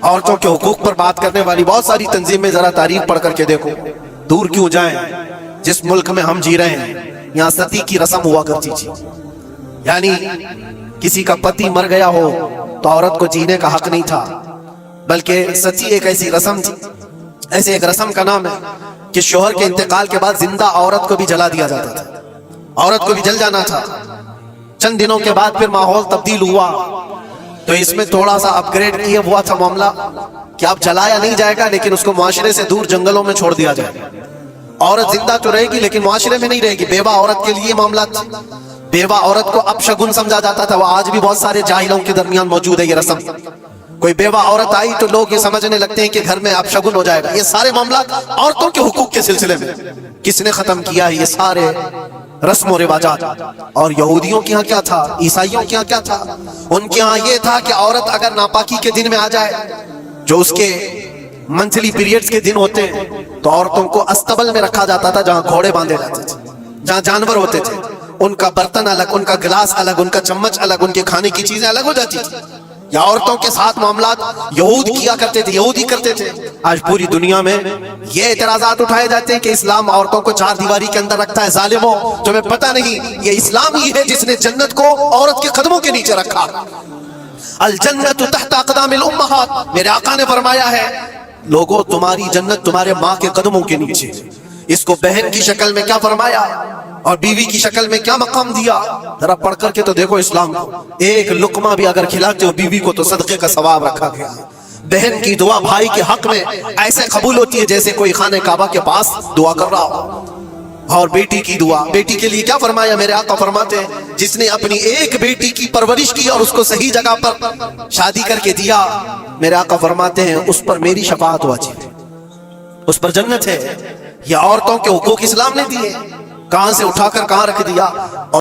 عورتوں کے حقوق پر بات کرنے والی بہت ساری تنظیمیں ذرا تاریخ پڑھ کر کے دیکھو، دور کیوں جائیں؟ جس ملک میں ہم جی رہے ہیں یہاں ستی کی رسم ہوا کرتی تھی، یعنی کسی کا پتی مر گیا ہو تو عورت کو جینے کا حق نہیں تھا، بلکہ ستی ایک ایسی رسم تھی، ایسے ایک رسم کا نام ہے کہ شوہر کے انتقال کے بعد زندہ عورت کو بھی جلا دیا جاتا تھا، عورت کو بھی جل جانا تھا۔ چند دنوں کے بعد پھر ماحول تبدیل ہوا تو اس میں تھوڑا سا اپ گریڈ کیا ہوا تھا معاملہ کہ اب جلایا نہیں جائے گا لیکن اس کو معاشرے سے دور جنگلوں میں چھوڑ دیا جائے گا۔ عورت زندہ تو رہے گی لیکن معاشرے میں نہیں رہے گی۔ بیوہ عورت کے لیے معاملات تھے، بیوہ عورت کو اپشگن سمجھا جاتا تھا، وہ آج بھی بہت سارے جاہلوں کے درمیان موجود ہے یہ رسم۔ کوئی بیوہ عورت آئی تو لوگ یہ سمجھنے لگتے ہیں کہ گھر میں اپشگن ہو جائے گا۔ یہ سارے معاملات عورتوں کے حقوق کے سلسلے میں کس نے ختم کیا ہے؟ یہ سارے رسم و رواجات۔ اور یہودیوں کے ہاں کیا تھا، عیسائیوں کے ہاں کیا تھا؟ ان کے ہاں یہ تھا کہ عورت اگر ناپاکی کے دن میں آ جائے، جو اس کے منتھلی پیریڈز کے دن ہوتے ہیں، تو عورتوں کو استبل میں رکھا جاتا تھا جہاں گھوڑے باندھے جاتے تھے، جہاں جانور ہوتے تھے۔ ان کا برتن الگ، ان کا گلاس الگ، ان کا چمچ الگ، ان کے کھانے کی چیزیں الگ ہو جاتی تھی۔ یا عورتوں کے ساتھ معاملات یہود کیا کرتے تھے، یہودی کرتے تھے۔ آج پوری دنیا میں یہ اعتراضات اٹھائے جاتے ہیں کہ اسلام عورتوں کو چار دیواری کے اندر رکھتا ہے۔ ظالموں، تمہیں پتہ نہیں یہ اسلام ہی ہے جس نے جنت کو عورت کے قدموں کے نیچے رکھا۔ الجنت تحت اقدام الامہات، میرے آقا نے فرمایا ہے لوگوں تمہاری جنت تمہارے ماں کے قدموں کے نیچے۔ اس کو بہن کی شکل میں کیا فرمایا اور بیوی کی شکل میں کیا مقام دیا؟ ذرا پڑھ کر کے تو دیکھو اسلام کو۔ ایک لقمہ بھی اگر کھلاتے ہو بیوی کو تو صدقے کا ثواب رکھا گیا۔ بہن کی دعا بھائی کے حق میں ایسے قبول ہوتی ہے جیسے کوئی خانہ کعبہ کے پاس دعا کر رہا ہو۔ اور بیٹی کی دعا، بیٹی کے لیے کیا فرمایا؟ میرے آقا فرماتے ہیں جس نے اپنی ایک بیٹی کی پرورش کی اور اس کو صحیح جگہ پر شادی کر کے دیا، میرے آقا فرماتے ہیں اس پر میری شفاعت واجب ہے، اس پر جنت ہے۔ یہ عورتوں کے حقوق اسلام نے دیے، کہاں سے اٹھا کر کہاں رکھ دیا۔